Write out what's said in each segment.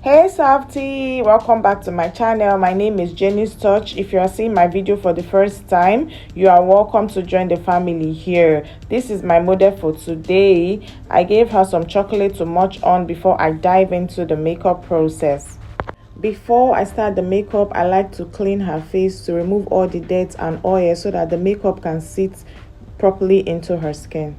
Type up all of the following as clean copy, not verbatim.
Hey Safty, welcome back to my channel. My name is Jenny's Touch. If you are seeing my video for the first time, you are welcome to join the family here. This is my model for today. I gave her some chocolate to munch on before I dive into the makeup process. Before I start the makeup, I like to clean her face to remove all the dirt and oil so that the makeup can sit properly into her skin.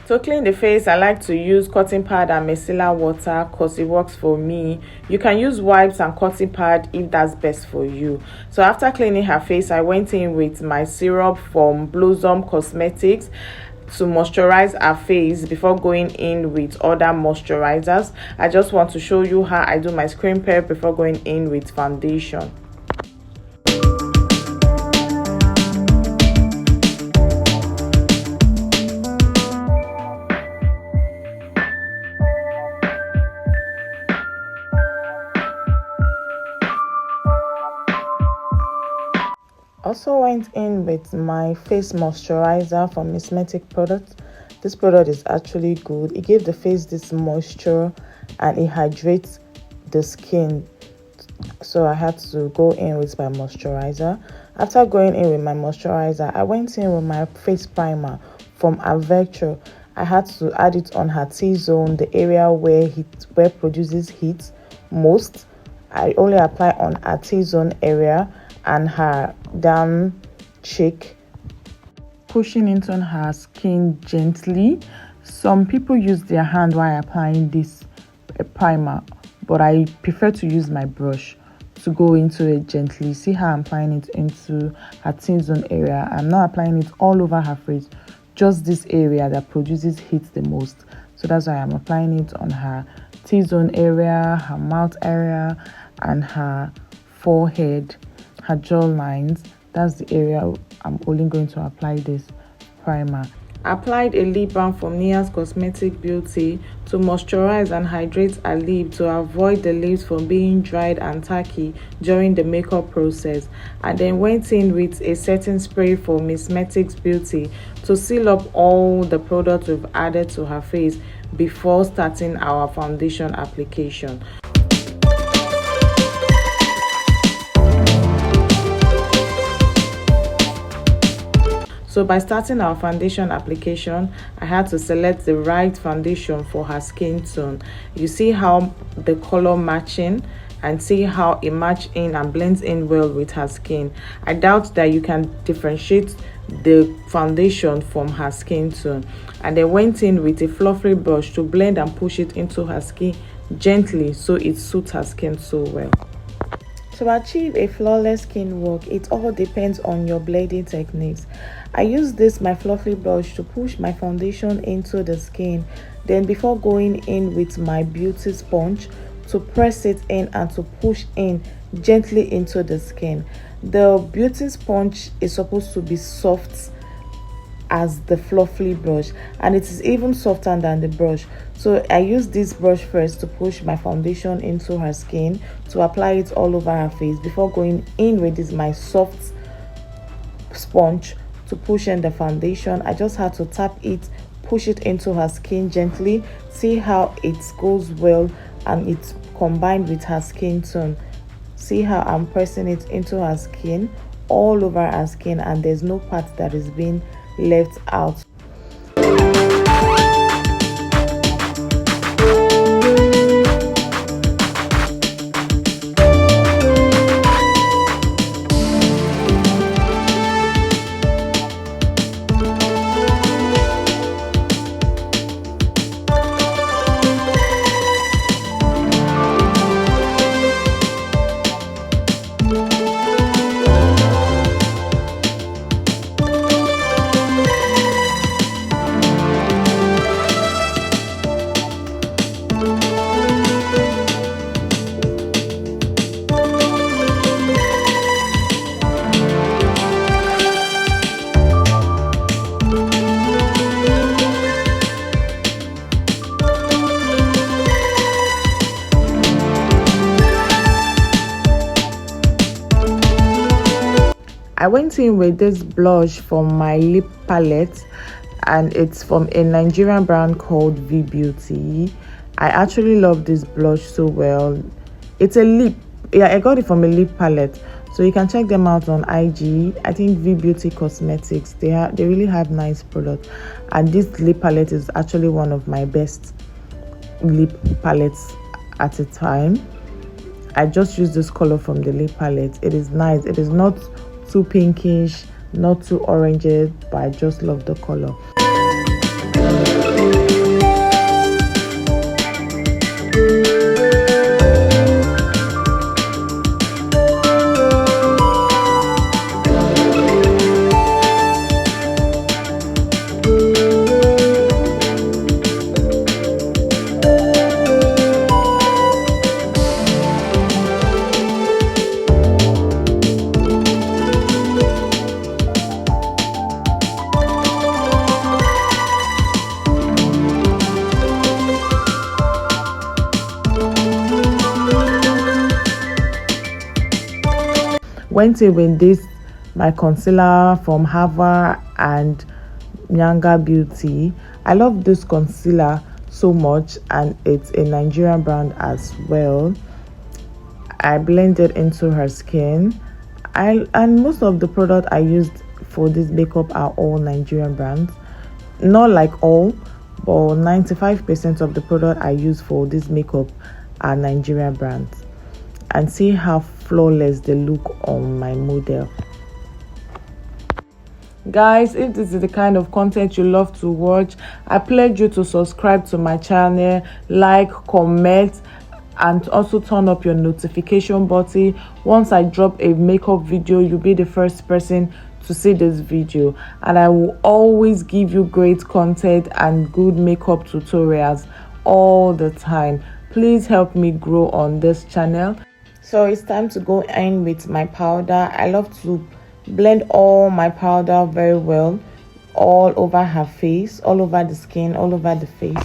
To clean the face, I like to use cotton pad and micellar water because it works for me. You can use wipes and cotton pad if that's best for you. So after cleaning her face, I went in with my syrup from Blossom Cosmetics to moisturize her face before going in with other moisturizers. I just want to show you how I do my screen prep before going in with foundation. Also went in with my face moisturizer from Mismetic products. This product is actually good. It gives the face this moisture and it hydrates the skin. So I had to go in with my moisturizer. After going in with my moisturizer, I went in with my face primer from Avectro. I had to add it on her T-zone, the area where produces heat most. I only apply on her T-zone area and her down cheek, pushing into her skin gently. Some people use their hand while applying this primer, but I prefer to use my brush to go into it gently. See how I'm applying it into her T-zone area. I'm not applying it all over her face, just this area that produces heat the most. So that's why I'm applying it on her T-zone area, her mouth area, and her forehead, her jaw lines. That's the area I'm only going to apply this primer. Applied a lip balm from Nia's Cosmetic Beauty to moisturize and hydrate her lip to avoid the lips from being dried and tacky during the makeup process. And then went in with a setting spray from Mismetic Beauty to seal up all the products we've added to her face before starting our foundation application. So by starting our foundation application, I had to select the right foundation for her skin tone. You see how the color matching and see how it matches in and blends in well with her skin. I doubt that you can differentiate the foundation from her skin tone. And then went in with a fluffy brush to blend and push it into her skin gently so it suits her skin so well. To achieve a flawless skin work, it all depends on your blending techniques. I use my fluffy brush to push my foundation into the skin. Then before going in with my beauty sponge to press it in and to push in gently into the skin. The beauty sponge is supposed to be soft as the fluffy brush, and it is even softer than the brush. So I use this brush first to push my foundation into her skin to apply it all over her face before going in with my soft sponge to push in the foundation. I just had to tap it, push it into her skin gently, see how it goes well and it's combined with her skin tone. See how I'm pressing it into her skin, all over her skin, and there's no part that is being left out. I went in with this blush from my lip palette, and it's from a Nigerian brand called V Beauty. I actually love this blush so well. It's a lip. Yeah, I got it from a lip palette. So you can check them out on IG. I think V Beauty Cosmetics. They really have nice products. And this lip palette is actually one of my best lip palettes at a time. I just use this color from the lip palette. It is nice. It is not too pinkish, not too orangey, but I just love the color. Went in with this, my concealer from Hava and Nyanga Beauty. I love this concealer so much, and it's a Nigerian brand as well. I blended into her skin. And most of the product I used for this makeup are all Nigerian brands. Not like all, but 95% of the product I use for this makeup are Nigerian brands. And see how flawless they look on my model. Guys, if this is the kind of content you love to watch, I pledge you to subscribe to my channel, like, comment, and also turn up your notification button. Once I drop a makeup video, you'll be the first person to see this video, and I will always give you great content and good makeup tutorials all the time. Please help me grow on this channel. So it's time to go in with my powder. I love to blend all my powder very well all over her face, all over the skin, all over the face,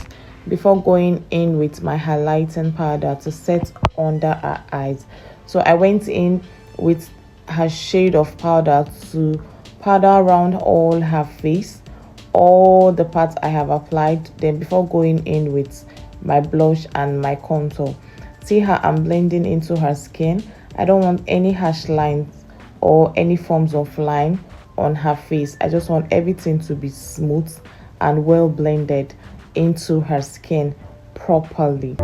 before going in with my highlighting powder to set under her eyes. So I went in with her shade of powder to powder around all her face, all the parts I have applied, then before going in with my blush and my contour. See how I'm blending into her skin. I don't want any harsh lines or any forms of line on her face. I just want everything to be smooth and well blended into her skin properly.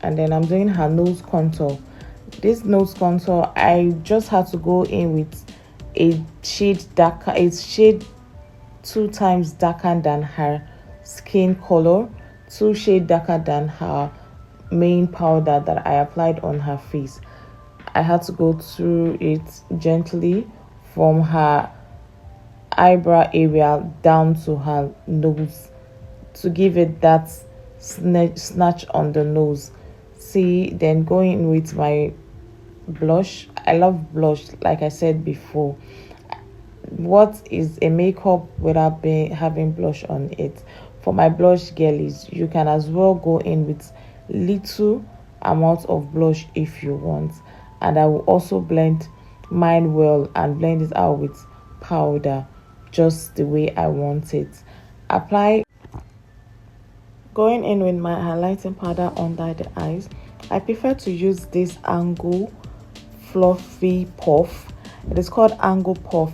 And then I'm doing her nose contour. This nose contour, I just had to go in with a shade darker, a shade 2 times darker than her skin color, 2 shades darker than her main powder that I applied on her face. I had to go through it gently from her eyebrow area down to her nose to give it that snatch on the nose. See, then going with my blush. I love blush, like I said before. What is a makeup without having blush on it? For my blush girlies, you can as well go in with little amount of blush if you want, and I will also blend mine well and blend it out with powder just the way I want it. Apply. Going in with my highlighting powder under the eyes, I prefer to use this Angle Fluffy Puff. It is called Angle Puff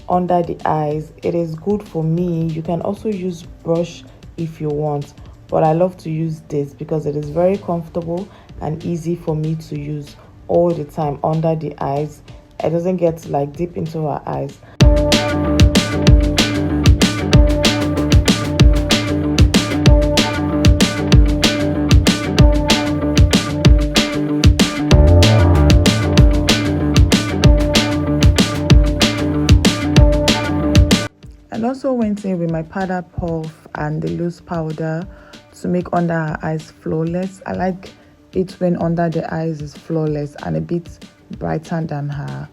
under the eyes. It is good for me. You can also use brush if you want, but I love to use this because it is very comfortable and easy for me to use all the time under the eyes. It doesn't get like deep into her eyes. And also went in with my powder puff and the loose powder to make under her eyes flawless. I like it when under the eyes is flawless and a bit brighter than her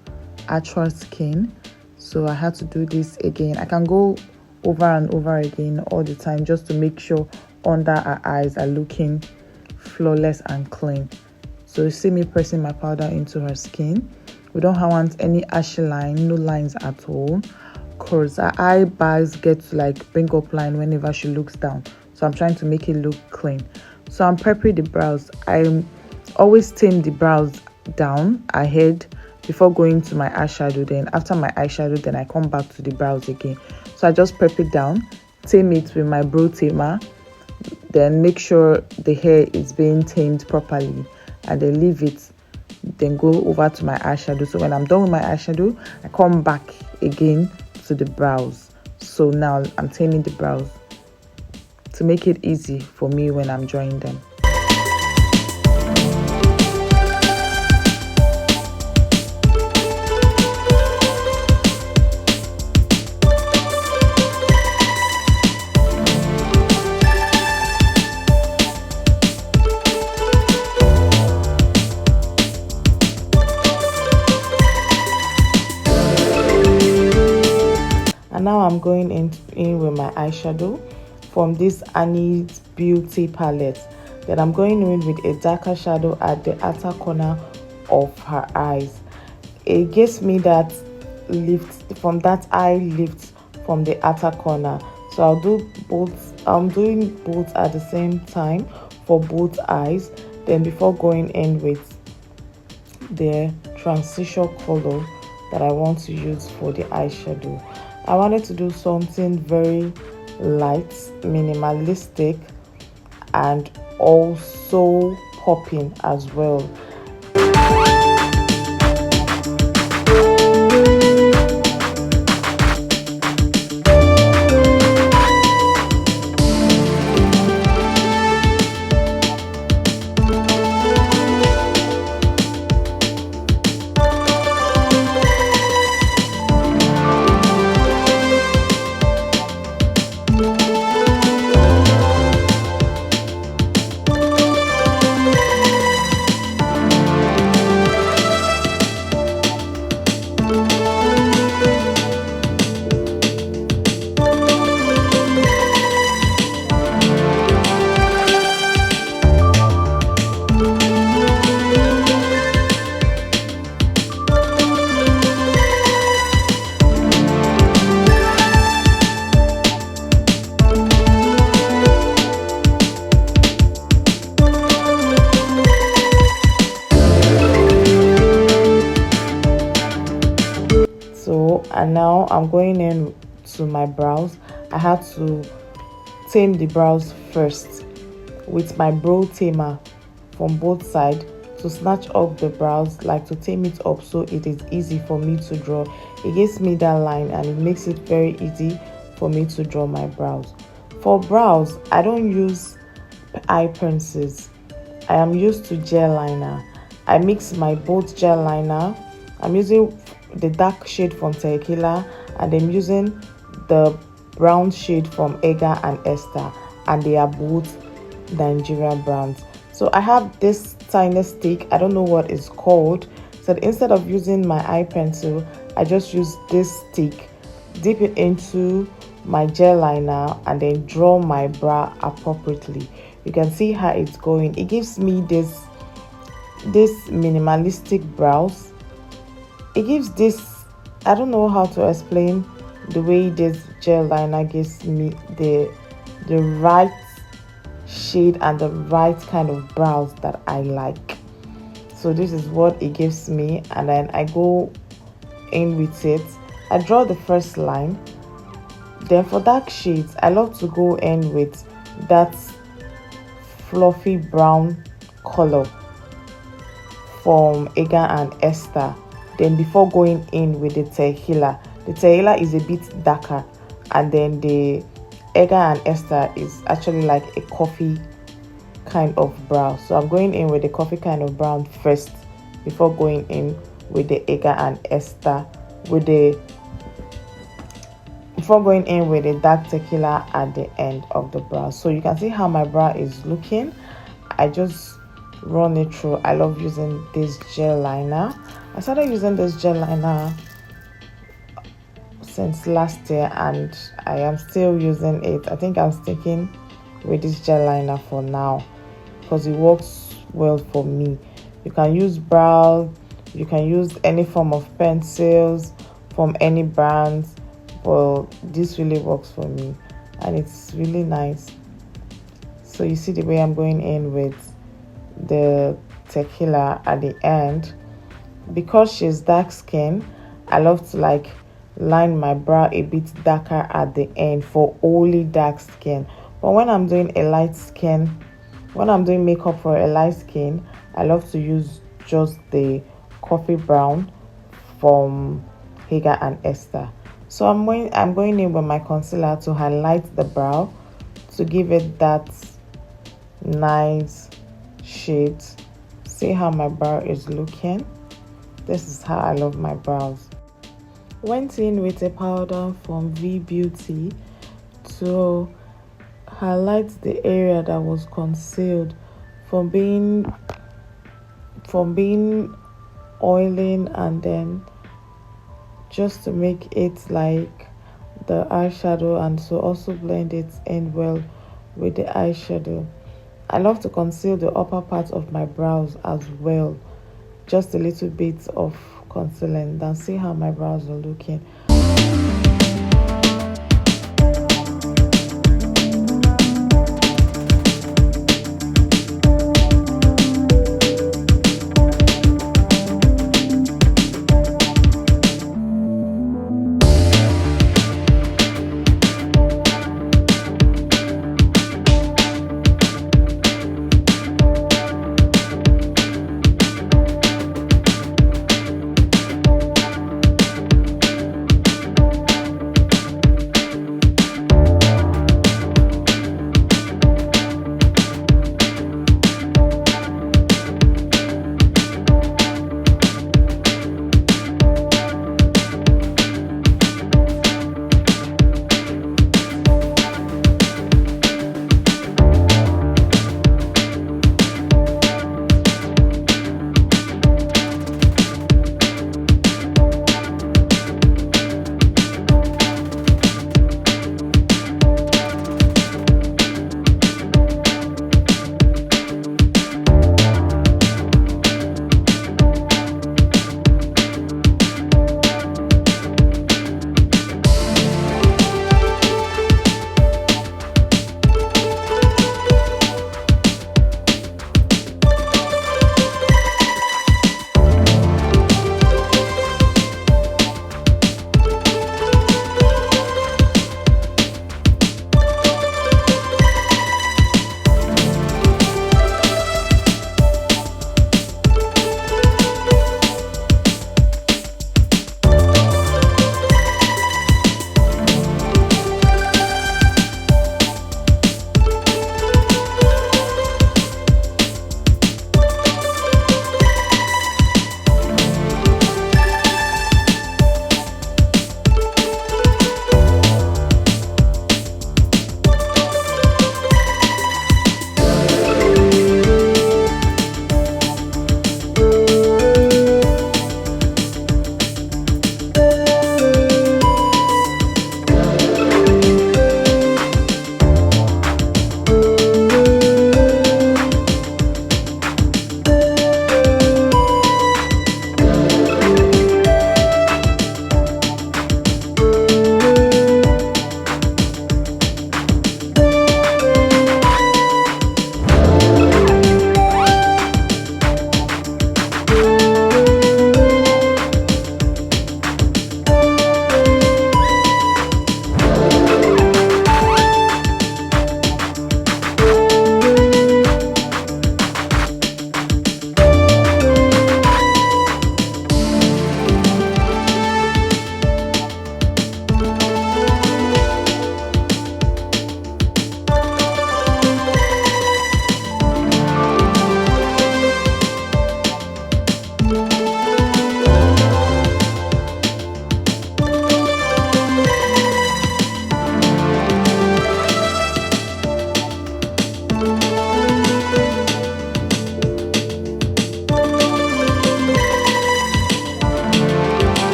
actual skin. So I had to do this again. I can go over and over again all the time, just to make sure under our eyes are looking flawless and clean. So you see me pressing my powder into her skin. We don't want any ashy line, no lines at all, because her eye bags get to like bring up line whenever she looks down. So I'm trying to make it look clean. So I'm prepping the brows. I always tame the brows down ahead before going to my eyeshadow. Then after my eyeshadow, then I come back to the brows again. So I just prep it down, tame it with my brow tamer, then make sure the hair is being tamed properly, and then leave it, then go over to my eyeshadow. So when I'm done with my eyeshadow, I come back again to the brows. So now I'm taming the brows to make it easy for me when I'm drawing them. And now I'm going in with my eyeshadow from this Annie's Beauty palette. Then I'm going in with a darker shadow at the outer corner of her eyes. It gives me that lift from that eye lift from the outer corner. So I'll do both. I'm doing both at the same time for both eyes. Then before going in with the transition color that I want to use for the eyeshadow, I wanted to do something very light, minimalistic, and also popping as well. And now I'm going in to my brows. I had to tame the brows first with my brow tamer from both sides to snatch up the brows, like to tame it up so it is easy for me to draw. It gives me that line and it makes it very easy for me to draw my brows. For brows, I don't use eye pencils. I am used to gel liner. I mix my both gel liner. I'm using the dark shade from Tequila, and I'm using the brown shade from Edgar and Esther, and they are both Nigerian brands. So I have this tiny stick, I don't know what it's called. So instead of using my eye pencil, I just use this stick, dip it into my gel liner, and then draw my brow appropriately. You can see how it's going. It gives me this minimalistic brows. It gives this, I don't know how to explain the way this gel liner gives me the right shade and the right kind of brows that I like. So this is what it gives me, and then I go in with it. I draw the first line. Then for dark shades, I love to go in with that fluffy brown color from Edgar and Esther. Then before going in with the Tequila is a bit darker, and then the Edgar and Esther is actually like a coffee kind of brown. So I'm going in with the coffee kind of brown first before going in with the Edgar and Esther, before going in with the dark Tequila at the end of the brow. So you can see how my brow is looking. I just run it through. I love using this gel liner. I started using this gel liner since last year, and I am still using it. I think I'm sticking with this gel liner for now because it works well for me. You can use brows, you can use any form of pencils from any brands, but this really works for me and it's really nice. So you see the way I'm going in with the tequila at the end. Because she's dark skin, I love to like line my brow a bit darker at the end for only dark skin. But when I'm doing makeup for a light skin, I love to use just the coffee brown from Hager and Esther. So I'm going in with my concealer to highlight the brow to give it that nice shade. See how my brow is looking? This is how I love my brows. Went in with a powder from V Beauty to highlight the area that was concealed from being oiling, and then just to make it like the eyeshadow and to also blend it in well with the eyeshadow. I love to conceal the upper part of my brows as well, just a little bit of concealing. Then see how my brows are looking.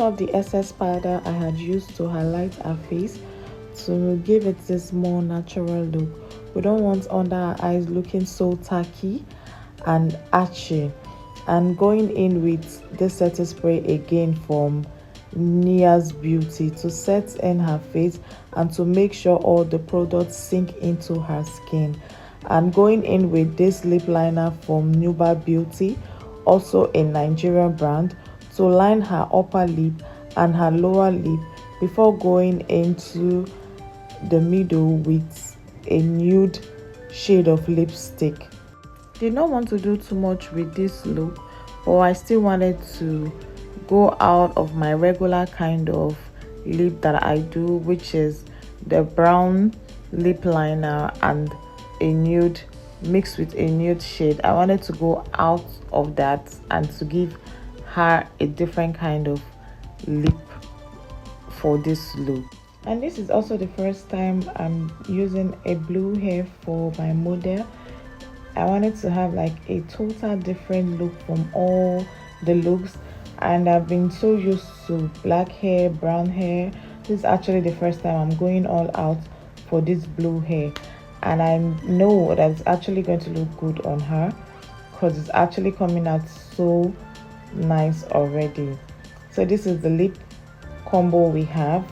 off the excess powder I had used to highlight her face to give it this more natural look. We don't want under our eyes looking so tacky and archy. And going in with this setting spray again from Nia's Beauty to set in her face and to make sure all the products sink into her skin. And going in with this lip liner from Nuba Beauty, also a Nigerian brand, to line her upper lip and her lower lip before going into the middle with a nude shade of lipstick. Did not want to do too much with this look, but I still wanted to go out of my regular kind of lip that I do, which is the brown lip liner and a nude mixed with a nude shade. I wanted to go out of that and to give her a different kind of lip for this look. And this is also the first time I'm using a blue hair for my model. I wanted to have like a total different look from all the looks, and I've been so used to black hair, brown hair. This is actually the first time I'm going all out for this blue hair, and I know that it's actually going to look good on her because it's actually coming out so nice already. So this is the lip combo we have.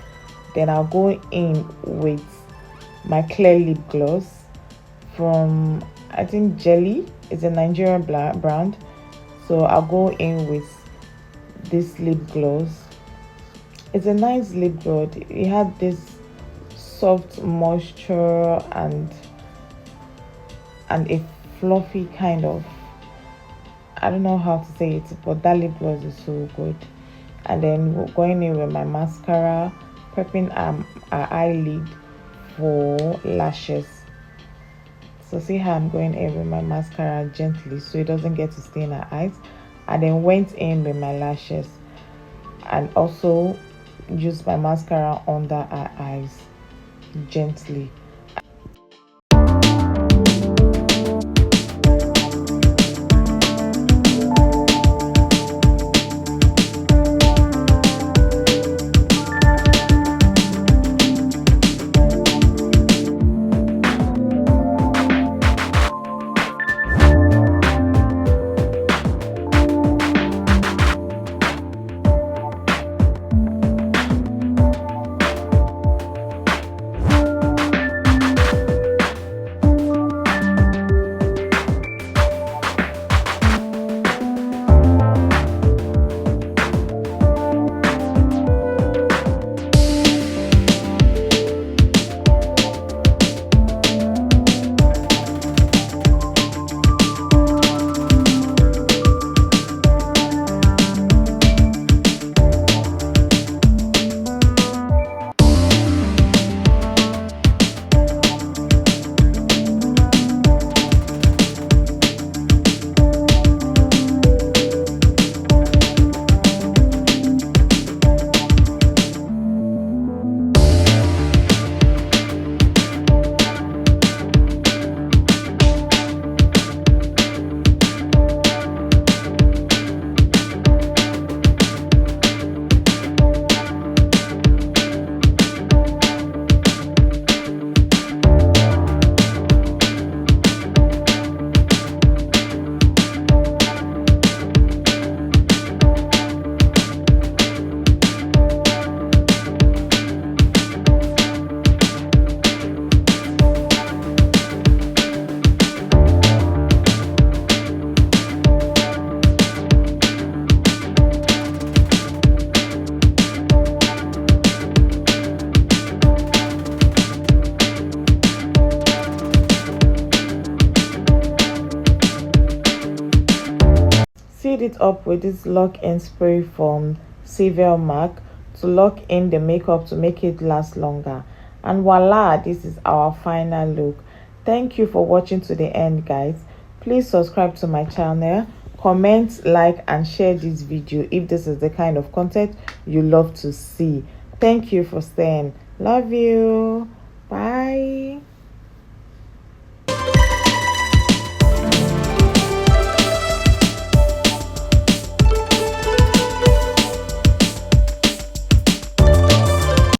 Then I'll go in with my clear lip gloss from, I think, Jelly. It's a Nigerian brand. So I'll go in with this lip gloss. It's a nice lip gloss. It had this soft moisture and a fluffy kind of, I don't know how to say it, but that lip gloss is so good. And then we're going in with my mascara, prepping our eyelid for lashes. So see how I'm going in with my mascara gently so it doesn't get to stain our eyes. And then went in with my lashes and also used my mascara under our eyes gently. Sealed it up with this lock-in spray from Savile Mark to lock in the makeup to make it last longer. And voila, this is our final look. Thank you for watching to the end, guys. Please subscribe to my channel, comment, like and share this video if this is the kind of content you love to see. Thank you for staying. Love you. Bye.